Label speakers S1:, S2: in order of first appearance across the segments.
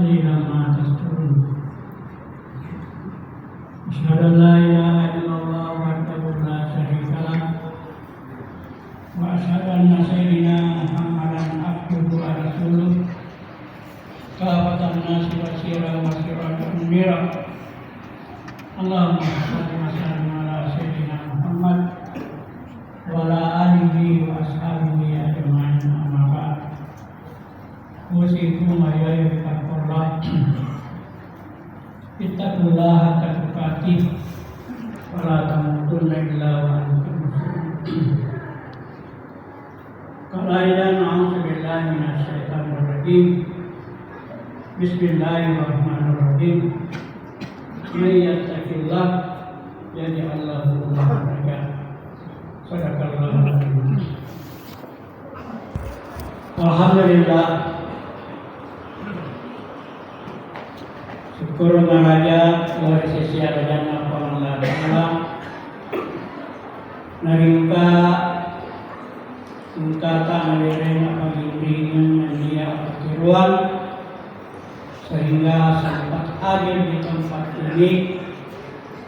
S1: قليلا ما تشكرون أشهد أن لا إله إلا الله وحده لا شريك له وأشهد أن سيدنا محمدا عبده ورسوله كافة الناس بشيرا وسراجا منيرا اللهم صل وسلم على سيدنا محمد وعلى آله وأصحابه أجمعين أما بعد أوصيكم وإياي بتقوى الله اتقوا الله حق تقاته ولا تموتن إلا وأنتم مسلمون قائلا أعوذ بالله من الشيطان الرجيم بسم الله الرحمن الرحيم من يتق الله يجعل له مخرجا صدق الله العظيم. Alhamdulillah, syukur mengaja luar sisi adanya Allah Taala naringka ungkata nalirena pagimringan dia keturuan sehingga sempat hadir di tempat ini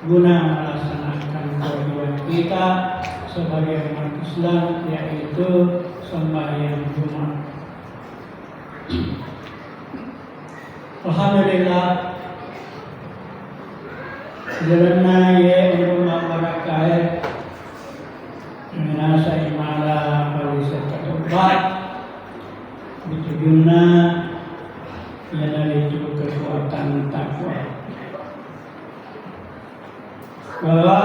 S1: guna melaksanakan kewajiban kita sebagai umat Islam, yaitu sembahyang Jumat. Alhamdulillah, karena ya rumah barakai menasa imala bagi sekatobat ditujuna ialah itu kekuatan takwa. Bahwa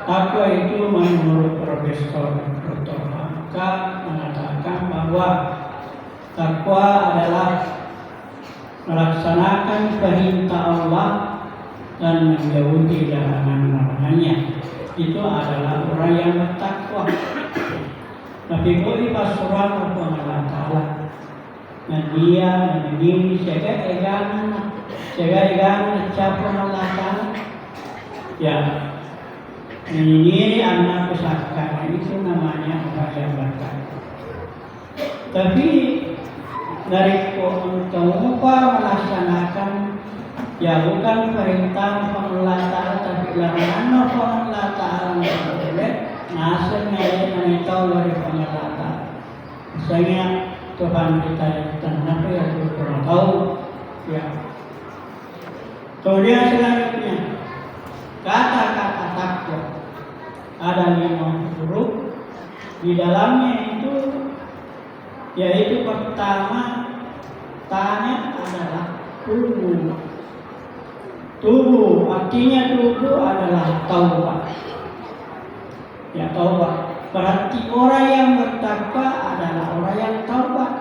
S1: takwa itu menurut Profesor Dr. Hamka mengatakan bahwa takwa adalah melaksanakan perintah Allah dan menjauhi larangan-larangannya. Itu adalah orang yang bertakwa. Tapi boleh pasuran Allah Taala dan dia menjadi jaga-jagaan capur Allah Taala. Ya, ini anak pusaka itu namanya orang yang bertakwa. Tapi dari untuk melaksanakan ya bukan perintah Allah Taala tapi larangan Allah Taala boleh nasibnya yang tahu dari Allah Taala. Misalnya Tuhan kita kenapa ya kurang tahu ya. Kemudian selanjutnya kata-kata takwa ada 5 huruf di dalamnya itu, yaitu pertama tanya adalah tubuh. Tubuh artinya tubuh adalah taubat. Ya taubat. Berarti orang yang bertakwa adalah orang yang taubat.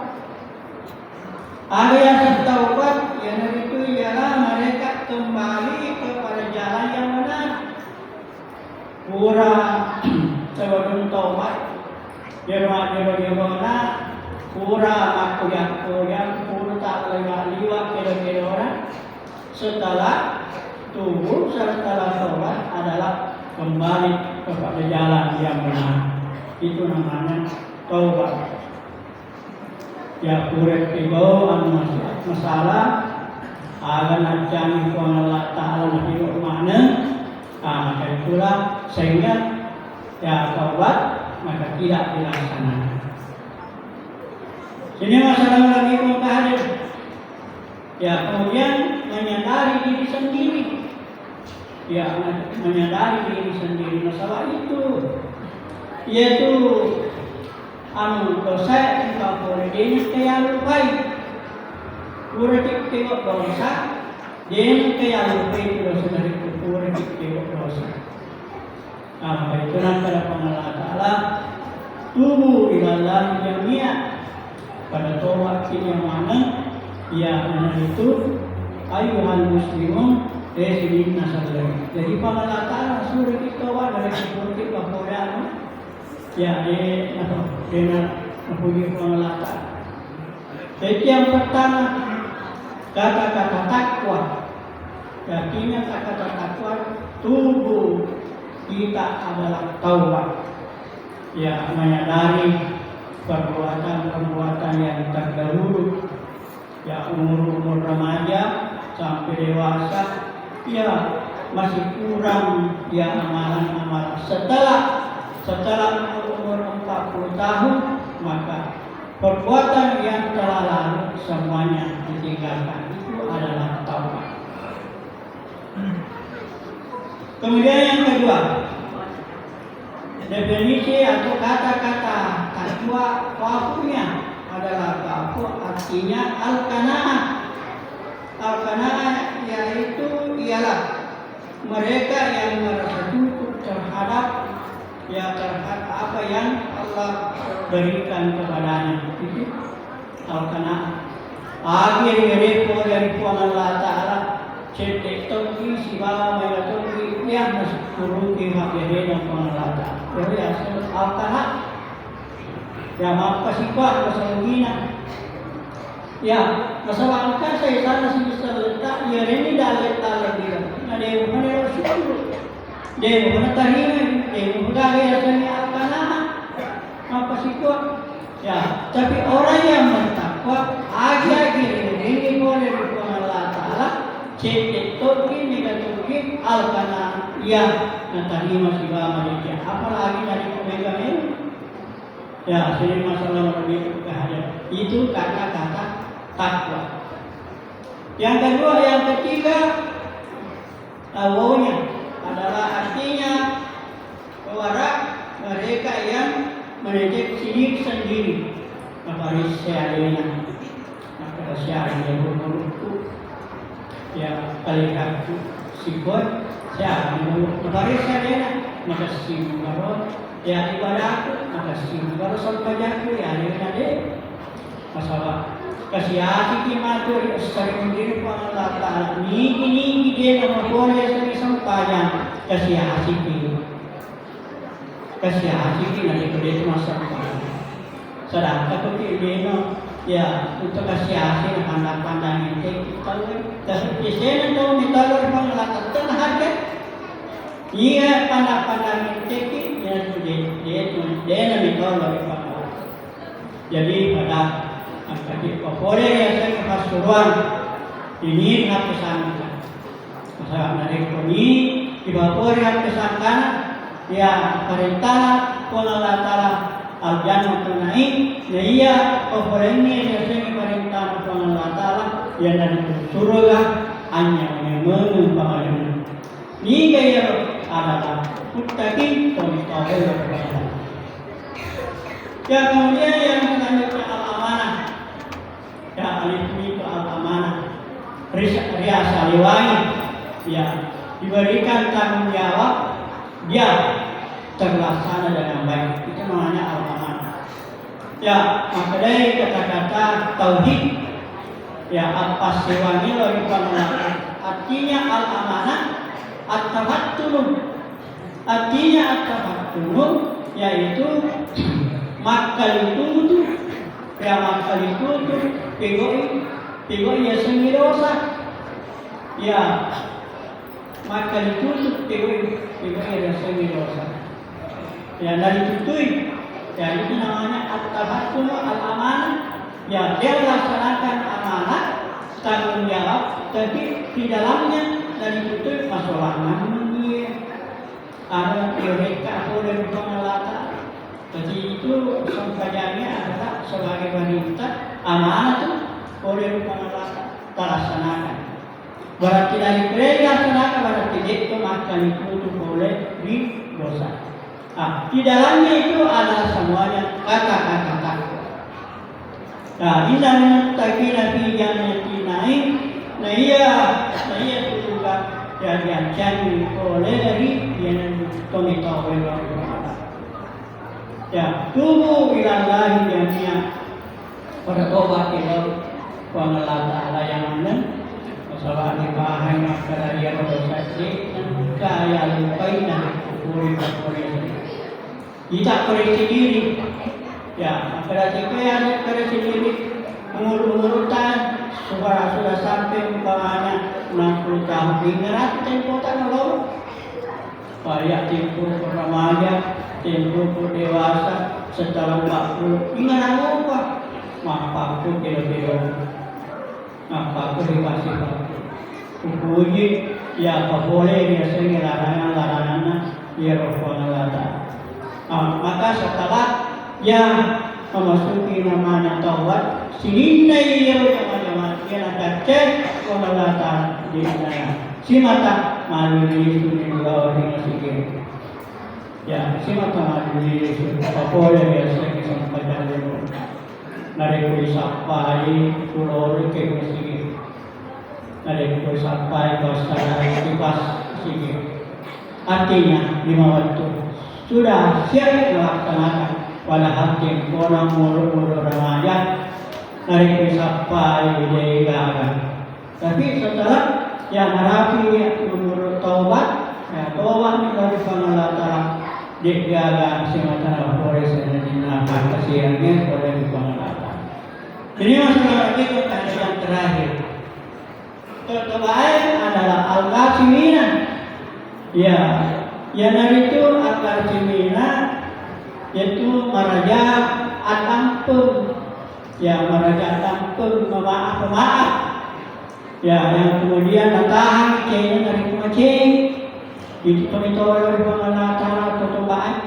S1: Ada yang bertaubat, yang itu ialah mereka kembali kepada jalan yang benar. Pura sebelum taubat, jero-jero pura makuyak-kuyak, pura tak lewat-lewat kira-kira orang. Setelah tubuh, setelah taubat adalah kembali kepada jalan yang benar. Itu namanya taubat. Ya kurek tiba masalah agan ajan Allah Taala lebih mana itulah sehingga ya taubat maka tidak dilaksanakan. Sini masalah lagi hadir. Ya kemudian menyadari diri sendiri. Ya menyadari diri sendiri masalah itu, yaitu dosa tidak boleh dia lupai. Kurang tengok dosa, dia lupai dosa dari kurang tengok dosa. Nah, itu nanti Allah Taala tubuh di dalam dunia pada taubat yang mana ya itu ayuhan muslimun resinin nasallah. Jadi Allah Taala suruh kita dari seperti kemuliaan ya dengan memuji Allah Taala. Jadi yang pertama kata-kata takwa. Artinya kata-kata takwa tubuh kita adalah taubat. Ya menyadari perbuatan-perbuatan yang terdahulu Ya umur remaja sampai dewasa, ya masih kurang ya amalan-amalan. Setelah umur 40 tahun, maka perbuatan yang telah lalu semuanya ditinggalkan. Itu adalah taubat. Kemudian yang kedua, definisi atau kata-kata takwa wafunya adalah kafu, artinya al-qanaah. Al-qanaah yaitu ialah mereka yang merasa cukup terhadap apa yang Allah berikan kepadanya. Itu al-qanaah. Akhir repo dari Allah Ta'ala cetek toki sibawa megatoki yang masuk habihena Allah Ta'ala. Jadi asal al-qanaah ya mapasipah kasalugina. Ya, masalah angka saya sana sih bisa letak ya ini dalet dia. Ada yang mana syukur. Dia mana tahina, dia mana rasanya al-qanaah. Mapasipah. Ya, tapi orang yang bertakwa agi-agi ini boleh dibuat Allah Ta'ala cetek toki negatoki al-qanaah ya natari masih bawa dia. Apalagi dari mereka ini. Ya, sini masalah lebih kehadiran. Itu kata-kata takwa. Yang kedua, yang ketiga, awalnya adalah artinya bahwa mereka yang mendeteksi diri sendiri. Maka syariah, maka syariah berbentuk ya kalimat sikot syariah maka syariah maka simbaron ya ibadahku maka simbaron sampai jago ya ada masalah kasih hati matur sering diri Allah Ta'ala ini dia nama boleh sering sampainya kasih hati nanti kedua masalah sedang takut dia ya untuk kasih hati pandang-pandang ini kita disini tuh mitalur panglakan harga iya pandang-pandang ini ya dia mitalur panglakan jadi pada angkat favorit yang saya kepasuruan ini nak pesankan masalah dari kami di bawah yang pesankan ya perintah Allah Ta'ala al-jannah tunai ya iya favorit ini yang saya perintah Allah Ta'ala yang dari surga hanya mengumpang Allah ini gaya adalah muttaqin dan tauhid. Ya kemudian yang selanjutnya al-amanah. Ya alif itu al-amanah. Riasa liwani. Ya diberikan tanggung jawab dia terlaksana dengan baik. Itu namanya al-amanah. Ya maka dari kata-kata tauhid ya apa liwani lagi artinya al-amanah at-tawattun. Artinya at-tawattun yaitu makal itu ya makal itu pegoi ya semirosa ya makal itu pegoi ya semirosa ya dari tutui ya itu namanya at-tawattun al-amanah ya dia melaksanakan amanah tanggung jawab tapi di dalamnya dari tutui masalah ada mereka boleh mengelak. Jadi itu sampaiannya adalah sebagai wanita amanah itu boleh mengelak terlaksanakan. Berarti dari dilaksanakan berarti itu maka itu boleh didosa. Di dalamnya itu ada semuanya kata-kata takwa. Nah, innal muttaqina fi jannatin na'im. Nah iya itu juga jadi janji oleh dari yang komito ya tubuh ilallahi jami'an bertobat ila Allah Ta'ala yang mana masalah nibahan makara dia berdosa kaya lupaina kuri kita koreksi diri ya makara sendiri mengurut-urutan sudah sampai umpamanya 60 tahun ingat tempo tanah kayak tempo remaja, tempo dewasa, setelah 40 ingat apa? Maka kira-kira Upuji ya apa boleh dia sering larangan ya roh pengelata. Maka setelah dia memasuki namanya taubat, sinindai ya macam dia nak cek pengelata di sana. Si mata malu di sini dua orang sikit. Ya, si mata malu di sini. Apa boleh dia sering sampai dalam nari kui sampai pulau ke sini. Nari kui sampai ke sana kipas sini. Artinya 5 waktu sudah siap melaksanakan pada hakim orang mulu-mulu remaja nari kui sampai di gagal. Tapi setelah yang harapi menurut taubat, ya taubat dari pengelata di gagal semata boleh senang kasihannya pada pengelata. Ini masalah itu tadi yang terakhir. Terbaik adalah al-kasimina. Ya, yang dari itu al-kasimina yaitu meraja at-tampung. Ya, meraja at-tampung, pemaaf. Ya, yang kemudian natahan kayaknya dari kumacing. Itu pemitolo dari pengelata atau terbaik.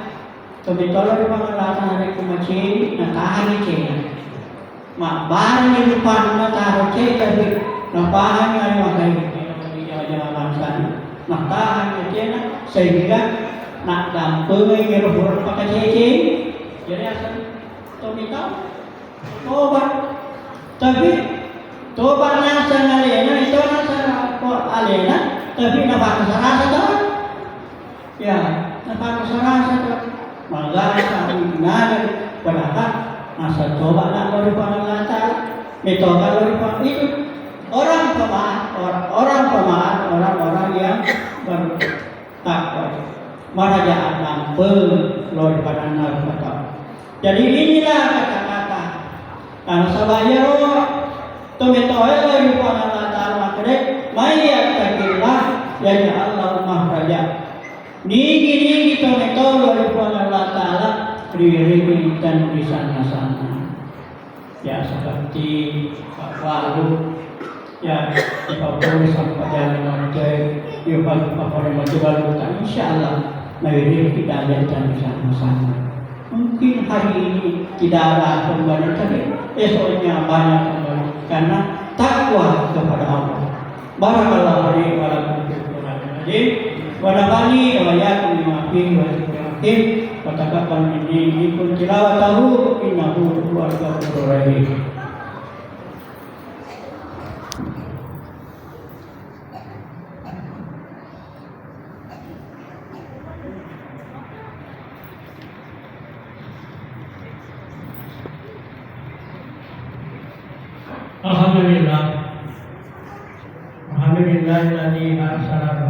S1: Pemitolo dari pengelata dari kumacing, natahan kayaknya. Mak barang di depan taruh cek tapi nampahan yang makai di jalan sana nampahan cek sehingga nak dampung yang berhuruf pakai cek jadi asal tomito tobat tapi tobat nasa alena itu nasa alena tapi nampak serasa tuh ya nampak serasa tuh malah kami nada padahal masa coba nak dari pengelata, metode dari itu orang pemaaf, orang-orang yang bertakwa, merajaan nampel lori pada narkoba. Jadi inilah kata-kata karena sabayaro to metode dari pengelata makre, mayat takillah ya Allah mahraja. Nigi to metode dari pengelata diri dan di sana-sana. Ya seperti Pak Walu, ya Pak Polri sampai jalan ke Pak Polri Walu, insya Allah Nabi kita lihat di sana-sana. Mungkin hari ini tidak ada kembali, tapi esoknya banyak kembali karena takwa kepada Allah. Barakallahu alaihi wa sallam. Wa yakum maafin wa yakum Katakan ini pun tilawatahu innahu huwal ghafurur rahim. Alhamdulillah alladzi arsala